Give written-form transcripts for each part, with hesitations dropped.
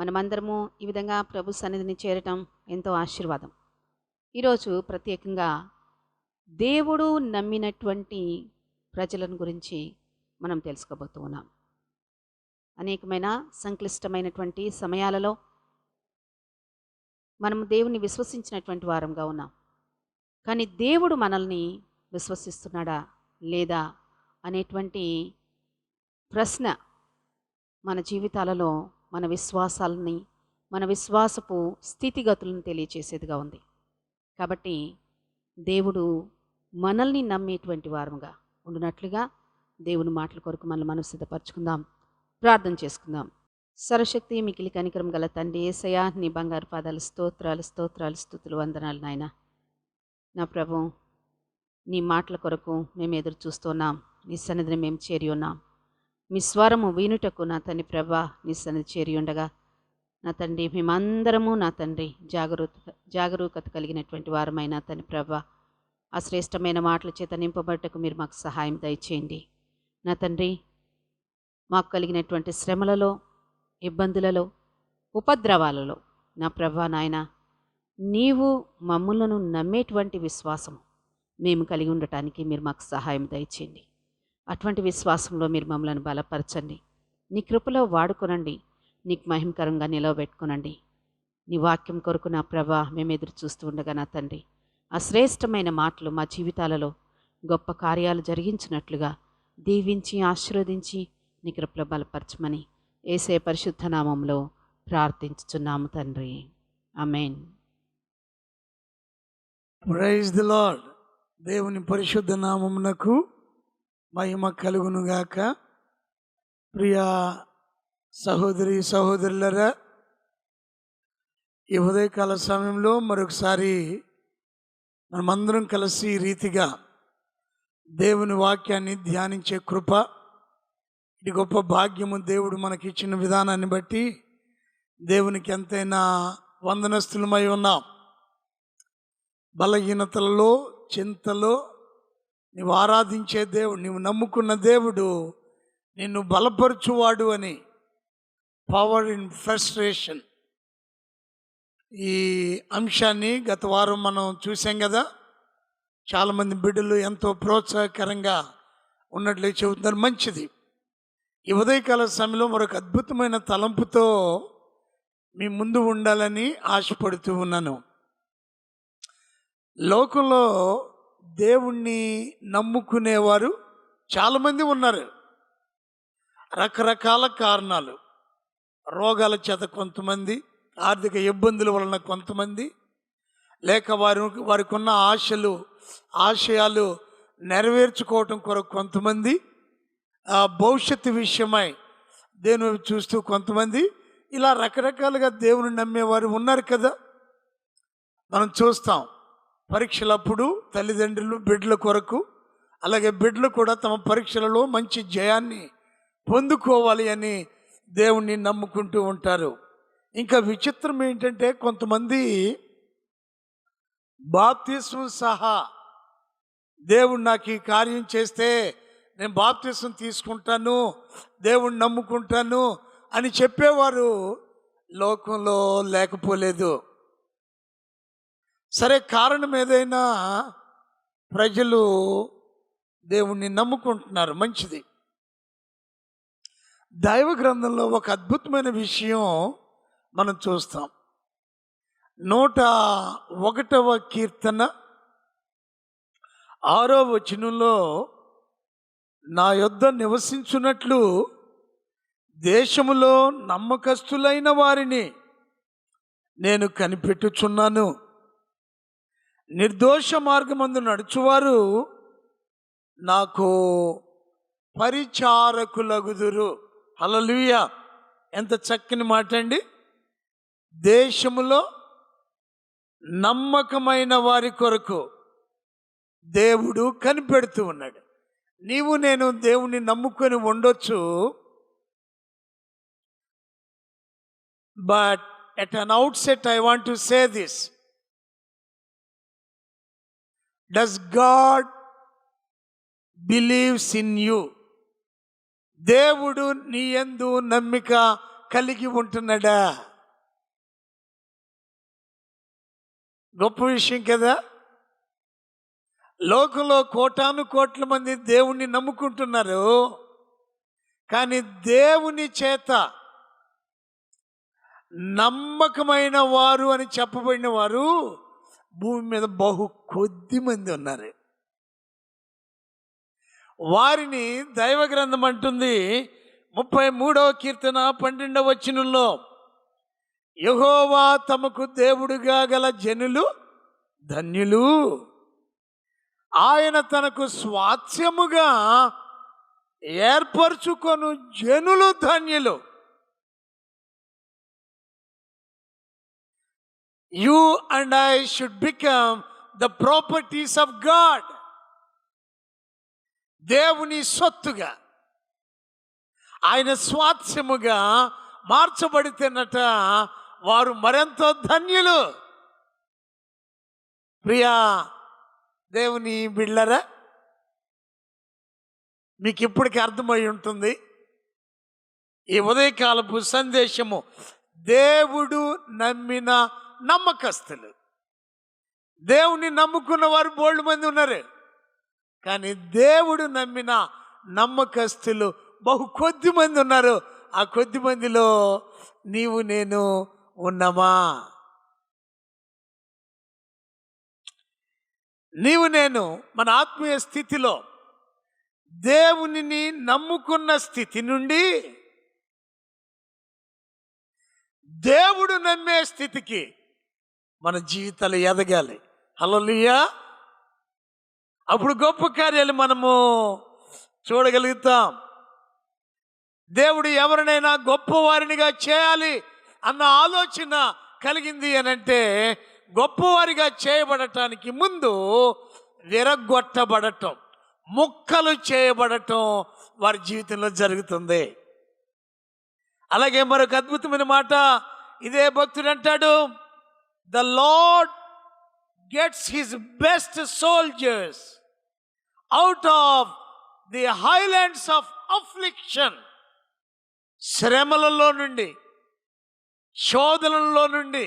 మనమందరము ఈ విధంగా ప్రభు సన్నిధిని చేరటం ఎంతో ఆశీర్వాదం. ఈరోజు ప్రత్యేకంగా దేవుడు నమ్మినటువంటి ప్రజలను గురించి మనం తెలుసుకోబోతూ ఉన్నాం. అనేకమైన సంక్లిష్టమైనటువంటి సమయాలలో మనం దేవుని విశ్వసించినటువంటి వారంగా ఉన్నాం. కానీ దేవుడు మనల్ని విశ్వసిస్తున్నాడా లేదా అనేటువంటి ప్రశ్న మన జీవితాలలో మన విశ్వాసాలని, మన విశ్వాసపు స్థితిగతులను తెలియచేసేదిగా ఉంది. కాబట్టి దేవుడు మనల్ని నమ్మేటువంటి వారముగా ఉండునట్లుగా దేవుని మాటల కొరకు మనం సిద్ధపరచుకుందాం, ప్రార్థన చేసుకుందాం. సర్వశక్తి మికిలి కనికరం గల తండ్రి యేసయ్యా, నీ బంగారు పాదాలు స్తోత్రాలు స్తోత్రాలు స్తుతులు వందనాలు నాయన. నా ప్రభు, నీ మాటల కొరకు మేము ఎదురు చూస్తున్నాం. నీ సన్నిధిని మేము చేరి ఉన్నాం. మీ స్వరము వినుటకు నా తండ్రి ప్రభా, నీ సన్నిధి చేరి ఉండగా నా తండ్రి మేమందరము నా తండ్రి జాగరూకత కలిగినటువంటి వారమైన తండ్రి ప్రభా, ఆ శ్రేష్టమైన మాటల చేత నింపబట్టకు మీరు మాకు సహాయం దయచేయండి. నా తండ్రి, మాకు కలిగినటువంటి శ్రమలలో, ఇబ్బందులలో, ఉపద్రవాలలో నా ప్రభా నాయన, నీవు మమ్ములను నమ్మేటువంటి విశ్వాసం మేము కలిగి ఉండటానికి మీరు మాకు సహాయం దయచేయండి. అటువంటి విశ్వాసంలో మీరు మమ్మల్ని బలపరచండి. నీ కృపలో వాడుకొనండి. నీకు మహిమకరంగా నిలవబెట్టుకునండి. నీ వాక్యం కొరకు నా ప్రభా మేము ఎదురు చూస్తూ ఉండగా నా తండ్రి, ఆ శ్రేష్టమైన మాటలు మా జీవితాలలో గొప్ప కార్యాలు జరిగించినట్లుగా దీవించి ఆశీర్వదించి నీ కృపలో బలపరచమని యేసయ్య పరిశుద్ధ నామంలో ప్రార్థించుచున్నాము తండ్రి. ఆమేన్. Praise the lord. దేవుని పరిశుద్ధ నామమునకు మహిమ కలుగునుగాక. ప్రియ సహోదరి సహోదరులరా, ఈ ఉదయకాల సమయంలో మరొకసారి మనమందరం కలిసి ఈ రీతిగా దేవుని వాక్యాన్ని ధ్యానించే కృప, ఇది గొప్ప భాగ్యము దేవుడు మనకిచ్చిన విధానాన్ని బట్టి దేవునికి ఎంతైనా వందనస్తులమై ఉన్నాం. బలహీనతలలో, చింతలో నీవు ఆరాధించే దేవుడు, నీవు నమ్ముకున్న దేవుడు నిన్ను బలపరచువాడు అని, పవర్ ఇన్ ఫ్రస్ట్రేషన్, ఈ అంశాన్ని గత వారం మనం చూసాం కదా. చాలామంది బిడ్డలు ఎంతో ప్రోత్సాహకరంగా ఉన్నట్లే చెబుతున్నారు. మంచిది. ఈ ఉదయకాల సమయంలో మరొక అద్భుతమైన తలంపుతో మీ ముందు ఉండాలని ఆశపడుతూ ఉన్నాను. లోకంలో దేవుణ్ణి నమ్ముకునేవారు చాలామంది ఉన్నారు. రకరకాల కారణాలు, రోగాల చేత కొంతమంది, ఆర్థిక ఇబ్బందుల వలన కొంతమంది, లేక వారికి ఉన్న ఆశయాలు నెరవేర్చుకోవటం కొరకు కొంతమంది, భవిష్యత్తు విషయమై దేవుని చూస్తూ కొంతమంది, ఇలా రకరకాలుగా దేవుని నమ్మేవారు ఉన్నారు కదా. మనం చూస్తాం పరీక్షలప్పుడు తల్లిదండ్రులు బిడ్డల కొరకు, అలాగే బిడ్డలు కూడా తమ పరీక్షలలో మంచి జయాన్ని పొందుకోవాలి అని దేవుణ్ణి నమ్ముకుంటూ ఉంటారు. ఇంకా విచిత్రం ఏంటంటే, కొంతమంది బాప్తిస్మం సహా దేవుడు నాకు ఈ కార్యం చేస్తే నేను బాప్తిస్మం తీసుకుంటాను, దేవుణ్ణి నమ్ముకుంటాను అని చెప్పేవారు లోకంలో లేకపోలేదు. సరే, కారణం ఏదైనా ప్రజలు దేవుణ్ణి నమ్ముకుంటున్నారు, మంచిది. దైవ గ్రంథంలో ఒక అద్భుతమైన విషయం మనం చూస్తాం. 101వ కీర్తన 6వ వచనంలో, నా యొద్ద నివసించున్నట్లు దేశములో నమ్మకస్తులైన వారిని నేను కనిపెట్టుచున్నాను. నిర్దోష మార్గమందు నడుచువారు నాకు పరిచారకులగుదురు. హల్లెలూయా! ఎంత చక్కని మాట అండి. దేశములో నమ్మకమైన వారి కొరకు దేవుడు కనిపెడుతూ ఉన్నాడు. నీవు నేను దేవుణ్ణి నమ్ముకొని ఉండొచ్చు, but at an outset I want to say this: does God believes in you? దేవుడు నీ యందు నమ్మిక కలిగి ఉంటున్నాడా? గొప్ప విషయం కదా. లోకంలో కోటాను కోట్ల మంది దేవుణ్ణి నమ్ముకుంటున్నారు, కానీ దేవుని చేత నమ్మకమైన వారు అని చెప్పబడిన వారు భూమి మీద బహు కొద్ది మంది ఉన్నారు. వారిని దైవ గ్రంథం అంటుంది 33వ కీర్తన 12వ వచనంలో, యెహోవా తమకు దేవుడుగా గల జనులు ధన్యులు, ఆయన తనకు స్వాస్థ్యముగా ఏర్పరచుకొను జనులు ధన్యులు. You and I should become the properties of God. దేవుని సొత్తుగా, ఆయన స్వాస్థ్యముగా మార్చబడితేనట వారు మరెంతో ధన్యులు. ప్రియా దేవుని బిళ్ళరా, మీకు ఇప్పటికీ అర్థమై ఉంటుంది ఈ ఉదయకాలపు సందేశము. దేవుడు నమ్మిన నమ్మకస్తులు. దేవుని నమ్ముకున్న వారు బోల్డ్ మంది ఉన్నారు, కానీ దేవుడు నమ్మిన నమ్మకస్తులు బహు కొద్ది మంది ఉన్నారు. ఆ కొద్ది మందిలో నీవు నేను ఉన్నామా? నీవు నేను మన ఆత్మీయ స్థితిలో దేవునిని నమ్ముకున్న స్థితి నుండి దేవుడు నమ్మే స్థితికి మన జీవితాలు ఎదగాలి. హల్లెలూయా. అప్పుడు గొప్ప కార్యాలు మనము చూడగలుగుతాం. దేవుడు ఎవరినైనా గొప్పవారినిగా చేయాలి అన్న ఆలోచన కలిగింది అనంటే, గొప్పవారిగా చేయబడటానికి ముందు విరగొట్టబడటం, ముక్కలు చేయబడటం వారి జీవితంలో జరుగుతుంది. అలాగే మరొక అద్భుతమైన మాట ఇదే భక్తుడు అంటాడు, the lord gets his best soldiers out of the highlands of affliction. శ్రమలలో నుండి, శోధనలలో నుండి,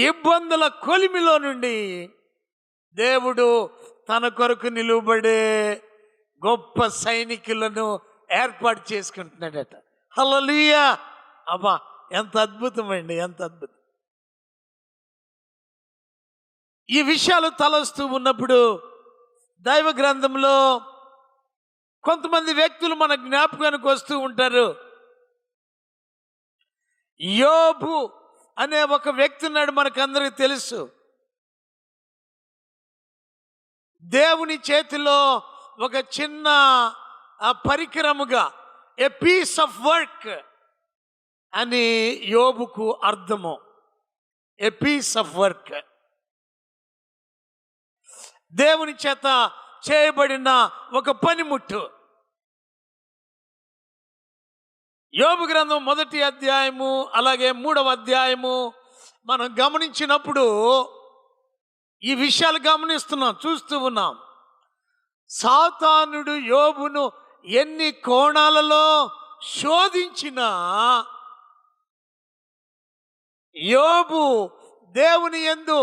ఇబ్బందుల కొలిమిలో నుండి దేవుడు తన కొరకు నిలువబడే గొప్ప సైనికులను ఏర్పాటు చేసుకుంటున్నాడట. హల్లెలూయా. అబ్బా, ఎంత అద్భుతమండి, ఎంత అద్భుతం. ఈ విషయాలు తలొస్తూ ఉన్నప్పుడు దైవ గ్రంథంలో కొంతమంది వ్యక్తులు మన జ్ఞాపకానికి వస్తూ ఉంటారు. యోబు అనే ఒక వ్యక్తి ఉన్నాడు, మనకందరికీ తెలుసు. దేవుని చేతిలో ఒక చిన్న పరికరముగా, ఏ పీస్ ఆఫ్ వర్క్ అని యోబుకు అర్థము. ఏ పీస్ ఆఫ్ వర్క్, దేవుని చేత చేయబడిన ఒక పనిముట్టు. యోబు గ్రంథం 1వ అధ్యాయము అలాగే 3వ అధ్యాయము మనం గమనించినప్పుడు ఈ విషయాలు గమనిస్తున్నాం, చూస్తూ ఉన్నాం. సాతానుడు యోబును ఎన్ని కోణాలలో శోధించినా యోబు దేవుని యందు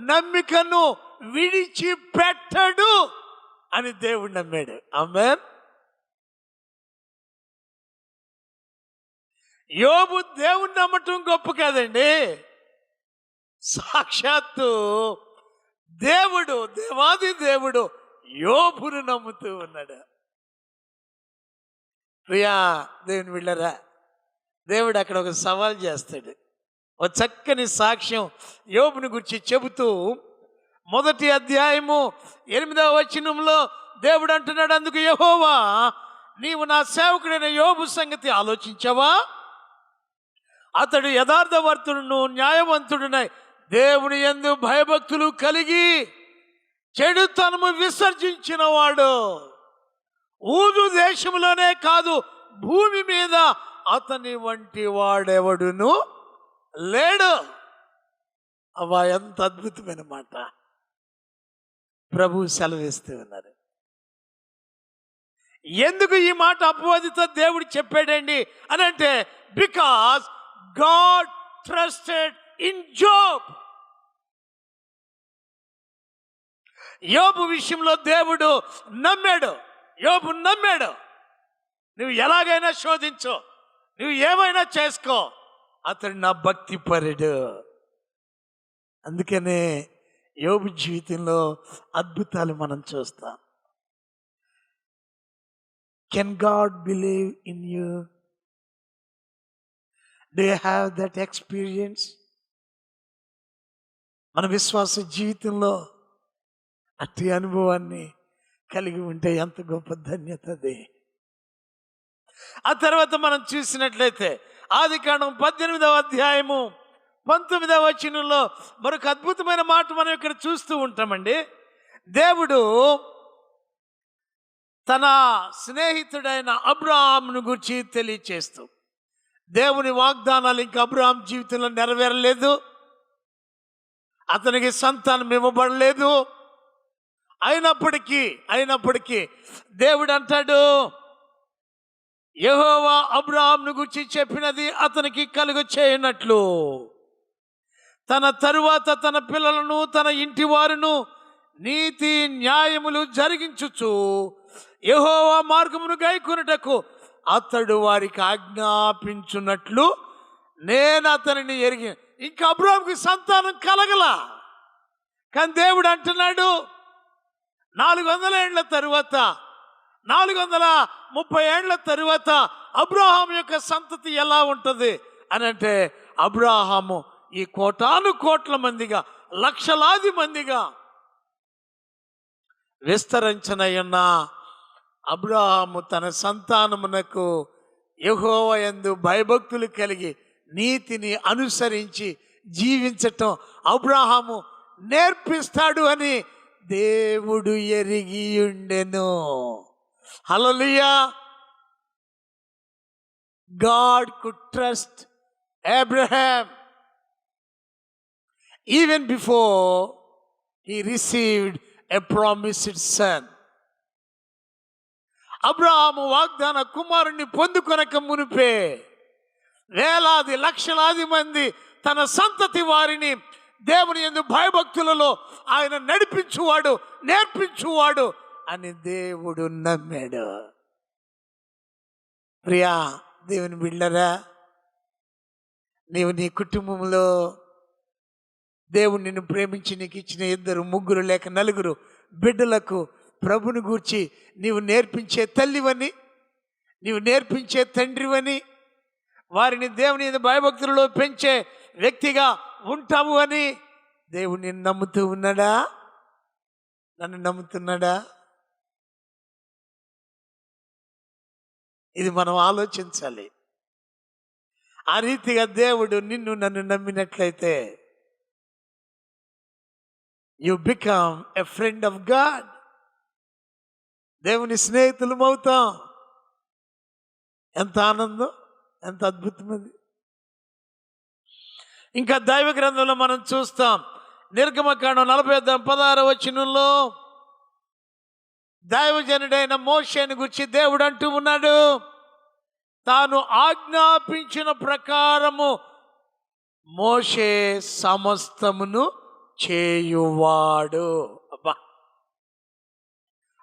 నమ్మికను విడిచిపెట్టడు అని దేవుడు నమ్మాడు. ఆమేన్. యోబు దేవుని నమ్మటం గొప్ప కాదండి, సాక్షాత్తు దేవుడు, దేవాది దేవుడు యోబును నమ్ముతూ ఉన్నాడు. ప్రియా దేవుని వెళ్ళరా, దేవుడు అక్కడ ఒక సవాల్ చేస్తాడు. ఒక చక్కని సాక్ష్యం యోబుని గురించి చెబుతూ 1వ అధ్యాయము 8వ వచనంలో దేవుడు అంటున్నాడు, అందుకు యెహోవా, నీవు నా సేవకుడైన యోబు సంగతి ఆలోచించావా? అతడు యథార్థవర్తుడును న్యాయవంతుడునై దేవుని యందు భయభక్తులు కలిగి చెడుతనము విసర్జించిన వాడు. ఊదు దేశంలోనే కాదు, భూమి మీద అతని వంటి వాడెవడును లేడు. అవ్వా, ఎంత అద్భుతమైన మాట ప్రభు సెలవిస్తూ ఉన్నారు. ఎందుకు ఈ మాట అపవాదితో దేవుడు చెప్పాడండి అని అంటే, because God trusted in Job. యోబు విషయంలో దేవుడు నమ్మాడు. యోబు నమ్మాడు, నువ్వు ఎలాగైనా శోధించు, నువ్వు ఏమైనా చేసుకో, అతడు నా భక్తి పరుడు. అందుకనే యోబు జీవితంలో అద్భుతాలు మనం చూస్తాం. Can God believe in you? Do you have that experience? మన విశ్వాస జీవితంలో అట్టి అనుభవాన్ని కలిగి ఉంటే ఎంత గొప్ప ధన్యత అది. ఆ తర్వాత మనం చూసినట్లయితే ఆదికాండం 18వ అధ్యాయము 19వ వచనంలో మరొక అద్భుతమైన మాట మనం ఇక్కడ చూస్తూ ఉంటామండి. దేవుడు తన స్నేహితుడైన అబ్రహామును గురించి తెలియచేస్తూ, దేవుని వాగ్దానాలు ఇంకా అబ్రహాం జీవితంలో నెరవేరలేదు, అతనికి సంతానం ఇవ్వబడలేదు. అయినప్పటికీ దేవుడు అంటాడు, యెహోవా అబ్రహామును గురించి చెప్పినది అతనికి కలుగ చేయనట్లు తన తరువాత తన పిల్లలను తన ఇంటి వారును నీతి న్యాయములు జరిగించుచు యెహోవా మార్గమును గైకొనుటకు అతడు వారికి ఆజ్ఞాపించున్నట్లు నేను అతనిని ఎరిగి. ఇంకా అబ్రహాముకి సంతానం కలగల, కానీ దేవుడు అంటున్నాడు 400 ఏళ్ల తరువాత, 430 ఏళ్ల తరువాత అబ్రహాము యొక్క సంతతి ఎలా ఉంటుంది అని అంటే, అబ్రహాము ఈ కోటాను కోట్ల మందిగా, లక్షలాది మందిగా విస్తరించనయున్న అబ్రహాము తన సంతానమునకు యెహోవా యందు భయభక్తులు కలిగి నీతిని అనుసరించి జీవించటం అబ్రహాము నేర్పిస్తాడు అని దేవుడు ఎరిగి ఉండెను. హల్లెలూయా. God could trust Abraham even before he received a promised son. Abraham వాగ్దాన కుమారుణ్ణి పొందుకొనక మునిపే వేలాది లక్షలాది మంది తన సంతతి వారిని దేవుని యందు భయభక్తులలో ఆయన నడిపించువాడు, నేర్పించువాడు అని దేవుడు నమ్మాడు. ప్రియా దేవుని బిడ్డలారా, నీవు నీ కుటుంబంలో దేవుడు నిన్ను ప్రేమించి నీకు ఇచ్చిన 2, 3 లేక 4 బిడ్డలకు ప్రభుని గూర్చి నీవు నేర్పించే తల్లివని, నీవు నేర్పించే తండ్రివని, వారిని దేవుని యందు భయభక్తులలో పెంచే వ్యక్తిగా ఉంటావు అని దేవుడు నిన్ను నమ్ముతూ ఉన్నాడా? నన్ను నమ్ముతున్నాడా? ఇది మనం ఆలోచించాలి. ఆ రీతిగా దేవుడు నిన్ను నన్ను నమ్మినట్లయితే you become a friend of God. దేవుని స్నేహితులం అవుతాం. ఎంత ఆనందం, ఎంత అద్భుతం అది. ఇంకా దైవ గ్రంథంలో మనం చూస్తాం, నిర్గమకాండం 40:16 వచనంలో దైవజనుడైన మోషేను గురించి దేవుడు అంటూ ఉన్నాడు, తాను ఆజ్ఞాపించిన ప్రకారము మోషే సమస్తమును చేయువాడు. అబ్బా,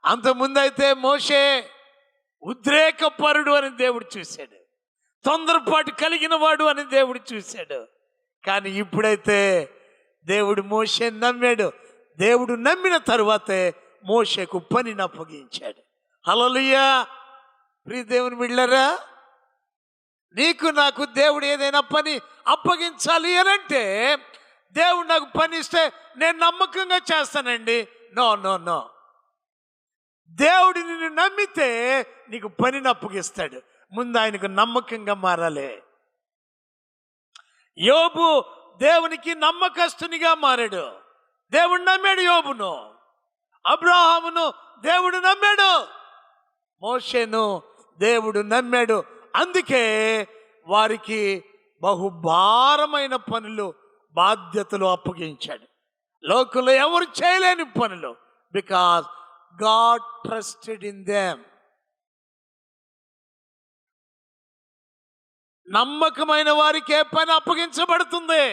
అంతకుముందైతే మోషే ఉద్రేకపరుడు అని దేవుడు చూశాడు, తొందరపాటు కలిగిన వాడు అని దేవుడు చూశాడు. కానీ ఇప్పుడైతే దేవుడు మోషేని నమ్మాడు. దేవుడు నమ్మిన తరువాతే మోషేకు పనిని అప్పగించాడు. హల్లెలూయా. ప్రియ దేవుని బిడ్డలారా, నీకు నాకు దేవుడు ఏదైనా పని అప్పగించాలి అని అంటే, దేవుడు నాకు పని ఇస్తే నేను నమ్మకంగా చేస్తానండి. No no no. దేవుడు నిన్ను నమ్మితే నీకు పనిని అప్పగిస్తాడు. ముందు ఆయనకు నమ్మకంగా మారాలి. యోబు దేవునికి నమ్మకస్తునిగా మారాడు. దేవుడు నమ్మాడు యోబును. అబ్రహామును దేవుడు నమ్మాడు. మోషేను దేవుడు నమ్మాడు. అందుకే వారికి బహుభారమైన పనులు, బాధ్యతలు అప్పగించాడు. లోకంలో ఎవరు చేయలేని పనులు. Because God trusted in them. నమ్మకమైన వారికే పని అప్పగించబడుతుంది.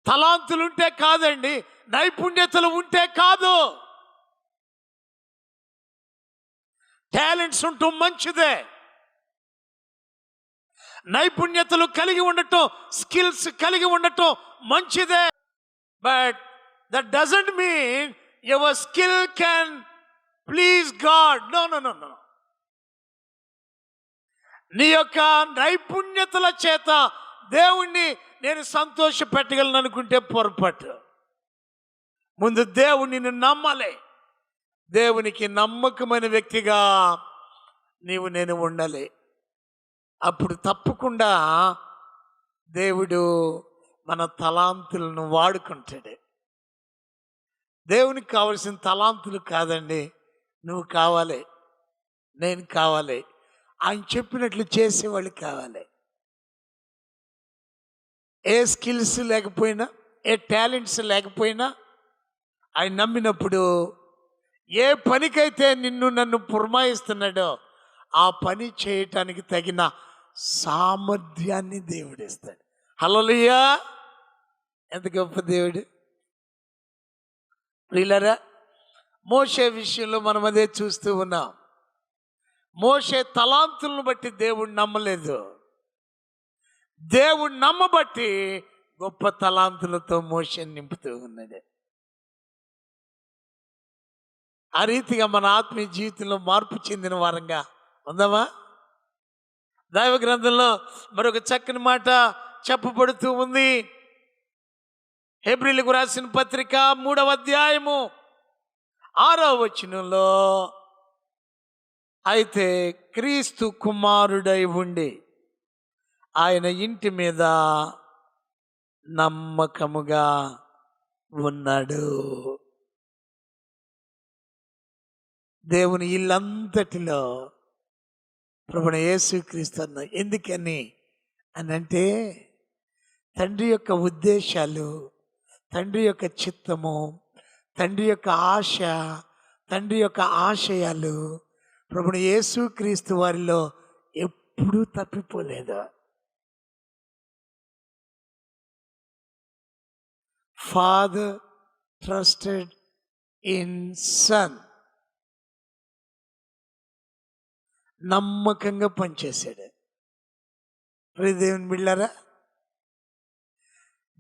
తలాంతులు ఉంటే కాదండి, నైపుణ్యతలు ఉంటే కాదు. టాలెంట్స్ ఉండటం మంచిదే, నైపుణ్యతలు కలిగి ఉండటం, స్కిల్స్ కలిగి ఉండటం మంచిదే. But that doesn't mean your skill can please God. No no no no. నీ యొక్క నైపుణ్యతల చేత దేవుణ్ణి నేను సంతోష పెట్టగలను అనుకుంటే పొరపాటు. ముందు దేవుణ్ణి నిన్ను నమ్మాలి. దేవునికి నమ్మకమైన వ్యక్తిగా నేను ఉండాలి. అప్పుడు తప్పకుండా దేవుడు మన తలాంతులను వాడుకుంటాడు. దేవునికి కావలసిన తలాంతులు కాదండి, నువ్వు కావాలి, నేను కావాలి, ఆయన చెప్పినట్లు చేసేవాళ్ళు కావాలి. ఏ స్కిల్స్ లేకపోయినా, ఏ టాలెంట్స్ లేకపోయినా ఆయన నమ్మినప్పుడు ఏ పనికైతే నన్ను పురమాయిస్తున్నాడో ఆ పని చేయటానికి తగిన సామర్థ్యాన్ని దేవుడు ఇస్తాడు. హల్లెలూయా! ఎంత గొప్ప దేవుడు. ప్రియులారా, మోషే విషయంలో మనం అదే చూస్తూ ఉన్నాం. మోషే తలాంతులను బట్టి దేవుడు నమ్మలేదు, దేవుడు నమ్మబట్టి గొప్ప తలాంతులతో మోషే నింపుతూ ఉన్నాడు. ఆ రీతిగా మన ఆత్మీయ జీవితంలో మార్పు చెందిన వారంగా ఉందామా? దైవ గ్రంథంలో మరొక చక్కని మాట చెప్పబడుతూ ఉంది. హెబ్రీయులకు రాసిన పత్రిక 3వ అధ్యాయము 6వ వచనంలో, అయితే క్రీస్తు కుమారుడై ఉండి ఆయన ఇంటి మీద నమ్మకముగా ఉన్నాడు. దేవుని ఇల్లంతటిలో ప్రభువైన యేసుక్రీస్తు అన్న. ఎందుకని అంటే తండ్రి యొక్క ఉద్దేశాలు, తండ్రి యొక్క చిత్తము, తండ్రి యొక్క ఆశ, తండ్రి యొక్క ఆశయాలు ప్రభువైన యేసుక్రీస్తు వారిలో ఎప్పుడూ తప్పిపోలేదు. Father trusted in son. నమ్మకంగా పనిచేశాడు. దేవుని బిళ్ళారా,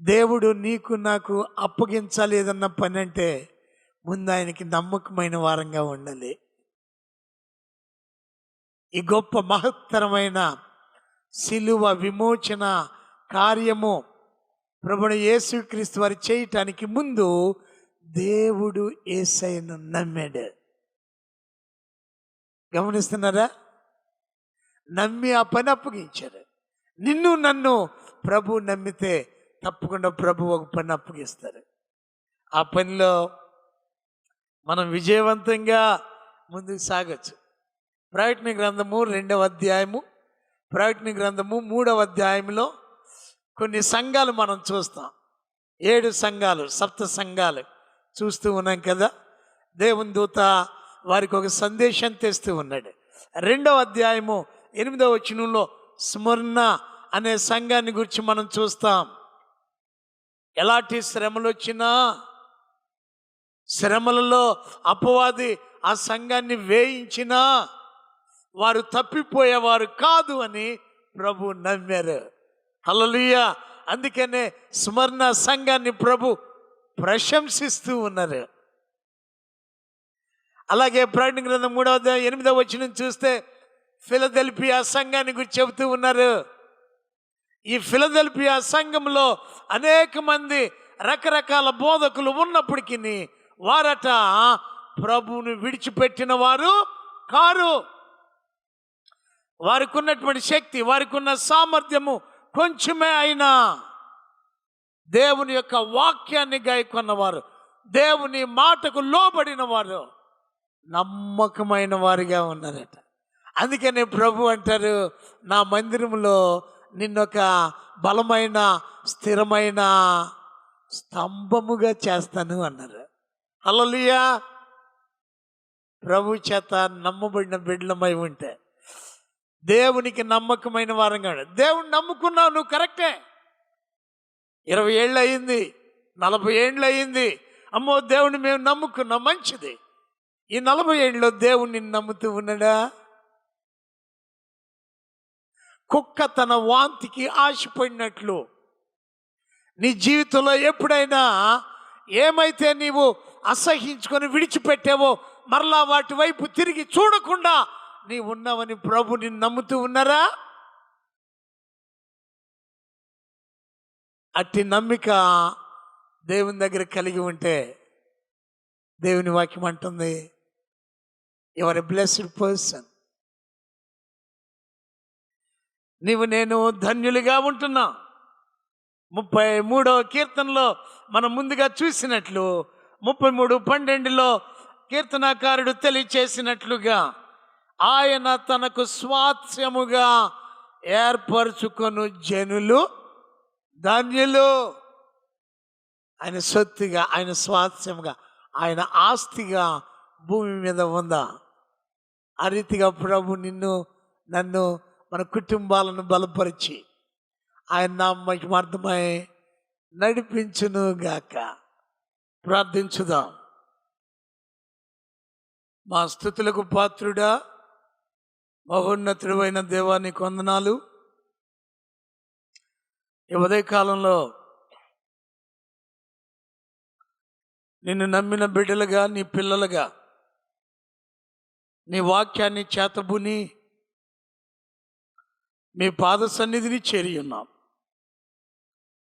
దేవుడు నీకు నాకు అప్పగించాలి ఏదన్నా పని అంటే ముందు ఆయనకి నమ్మకమైన వారంగా ఉండాలి. ఈ గొప్ప మహత్తరమైన శిలువ విమోచన కార్యము ప్రభువైన యేసుక్రీస్తు వారు చేయటానికి ముందు దేవుడు యేసయ్యను నమ్మాడు. గమనిస్తున్నారా? నమ్మి ఆ పని అప్పగించారు. నిన్ను నన్ను ప్రభు నమ్మితే తప్పకుండా ప్రభు ఒక పని అప్పగిస్తారు. ఆ పనిలో మనం విజయవంతంగా ముందుకు సాగచ్చు. ప్రకటన గ్రంథము 2వ అధ్యాయము, ప్రకటన గ్రంథము 3వ అధ్యాయంలో కొన్ని సంఘాలు మనం చూస్తాం. 7 సంఘాలు, సప్త సంఘాలు చూస్తూ ఉన్నాం కదా. దేవుని దూత వారికి ఒక సందేశం తెస్తూ ఉన్నాడు. 2వ అధ్యాయము 8వ వచనంలో స్మరణ అనే సంఘాన్ని గురించి మనం చూస్తాం. ఎలాంటి శ్రమలు వచ్చినా, శ్రమలలో అపవాది ఆ సంఘాన్ని వేయించినా వారు తప్పిపోయేవారు కాదు అని ప్రభు నమ్మారు. హల్లెలూయా! అందుకనే స్మరణ సంఘాన్ని ప్రభు ప్రశంసిస్తూ ఉన్నారు. అలాగే ప్రకటన గ్రంథం 3వ అధ్యాయం 8వ వచనం చూస్తే ఫిలదెల్ఫియా సంఘాన్ని గురించి చెబుతూ ఉన్నారు. ఈ ఫిలదెల్ఫియా సంఘంలో అనేక మంది రకరకాల బోధకులు ఉన్నప్పటికీ వారట ప్రభువుని విడిచిపెట్టిన వారు కారు. వారికి ఉన్నటువంటి శక్తి, వారికి ఉన్న సామర్థ్యము కొంచెమే అయినా దేవుని యొక్క వాక్యాన్ని గాయకొన్నవారు, దేవుని మాటకు లోబడిన వారు నమ్మకమైన వారిగా ఉన్నారట. అందుకనే ప్రభు అంటారు, నా మందిరంలో నిన్నొక బలమైన స్థిరమైన స్తంభముగా చేస్తాను అన్నారు. హల్లెలూయా! ప్రభు చేత నమ్మబడిన బిడ్డలమై ఉంటే దేవునికి నమ్మకమైన వారంగా. దేవుని నమ్ముకున్నావు, నువ్వు కరెక్టే. 20 ఏళ్ళు అయింది, 40 ఏండ్లు అయింది, అమ్మో దేవుని మేము నమ్ముకున్నాం, మంచిది. ఈ 40 ఏండ్లో దేవుణ్ణి నమ్ముతూ ఉన్నాడా? కుక్క తన వాంతికి ఆశపడినట్లు నీ జీవితంలో ఎప్పుడైనా ఏమైతే నీవు అసహించుకొని విడిచిపెట్టావో మరలా వాటి వైపు తిరిగి చూడకుండా నీ ఉన్నావని ప్రభుని నమ్ముతూ ఉన్నారా? అట్టి నమ్మిక దేవుని దగ్గర కలిగి ఉంటే దేవుని వాక్యం అంటుంది, యువర్ ఎ బ్లెస్డ్ పర్సన్. నీవు నేను ధన్యులుగా ఉంటున్నా. 33వ కీర్తనలో మనం ముందుగా చూసినట్లు 33:12లో కీర్తనాకారుడు తెలియచేసినట్లుగా ఆయన తనకు స్వాస్థ్యముగా ఏర్పరచుకొను జనులు ధన్యులు. ఆయన సొత్తుగా, ఆయన స్వాస్థ్యముగా, ఆయన ఆస్తిగా భూమి మీద ఉందా? ఆ రీతిగా ప్రభు నిన్ను నన్ను మన కుటుంబాలను బలపరిచి ఆయన నామమహిమార్థమై నడిపించును గాక. ప్రార్థించుదాం. మా స్తుతులకు పాత్రుడా, మహోన్నతుడు అయిన దేవానికి వందనాలు. ఈ ఉదయకాలంలో నిన్ను నమ్మిన బిడ్డలుగా, నీ పిల్లలుగా నీ వాక్యాన్ని చేతబుని మీ పాద సన్నిధిని చేరి ఉన్నాం.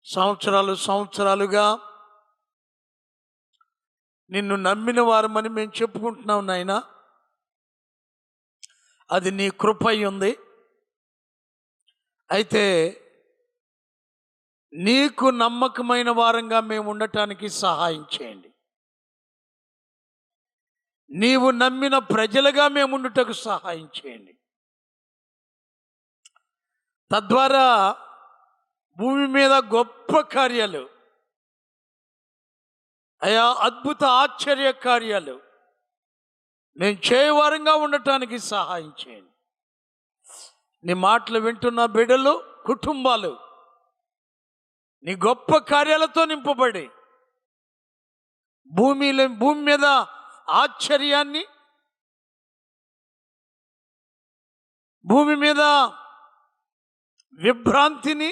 సంవత్సరాలుగా నిన్ను నమ్మిన వారమని మేము చెప్పుకుంటున్నాం నాయనా. అది నీ కృప అయి ఉంది. అయితే నీకు నమ్మకమైన వారంగా మేము ఉండటానికి సహాయం చేయండి. నీవు నమ్మిన ప్రజలుగా మేము ఉండుటకు సహాయం చేయండి. తద్వారా భూమి మీద గొప్ప కార్యాలు, అయా అద్భుత ఆశ్చర్య కార్యాలు మేము చేయవారంగా ఉండటానికి సహాయం చేయండి. నీ మాటలు వింటున్న బిడ్డలు, కుటుంబాలు నీ గొప్ప కార్యాలతో నింపబడి భూమి మీద ఆశ్చర్యాన్ని, భూమి మీద విభ్రాంతిని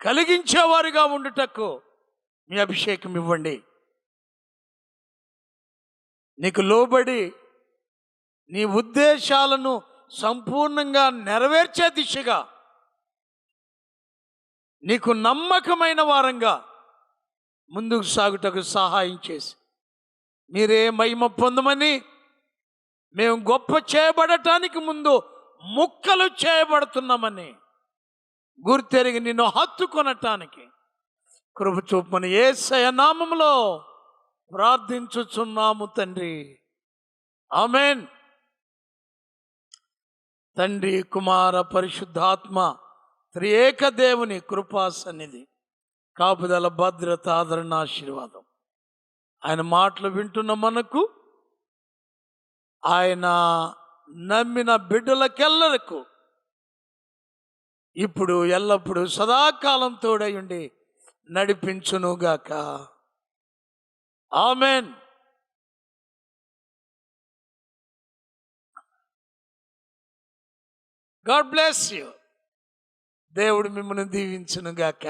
కలిగించేవారుగా ఉండుటకు మీ అభిషేకం ఇవ్వండి. నీకు లోబడి నీ ఉద్దేశాలను సంపూర్ణంగా నెరవేర్చే దిశగా నీకు నమ్మకమైన వారంగా ముందుకు సాగుటకు సహాయం చేసి మీరే మహిమ పొందమని, మేము గొప్ప చేయబడటానికి ముందు ముక్కలు చేయబడుతున్నామని గుర్తెరిగి నిన్ను హత్తుకొనటానికి కృప చూపమని యేసయ్య నామములో ప్రార్థించుచున్నాము తండ్రి. ఆమేన్. తండ్రి, కుమార, పరిశుద్ధాత్మ త్రియేక దేవుని కృపా సన్నిధి, కాపుదల, భద్రత, ఆదరణ, ఆశీర్వాదం ఆయన మాటలు వింటున్న మనకు, ఆయన నమ్మిన బిడ్డలకెల్లరకు ఇప్పుడు ఎల్లప్పుడూ సదాకాలం తోడై ఉండి నడిపించునుగాక. ఆమేన్. God bless you. దేవుడు మిమ్మల్ని దీవించునుగాక.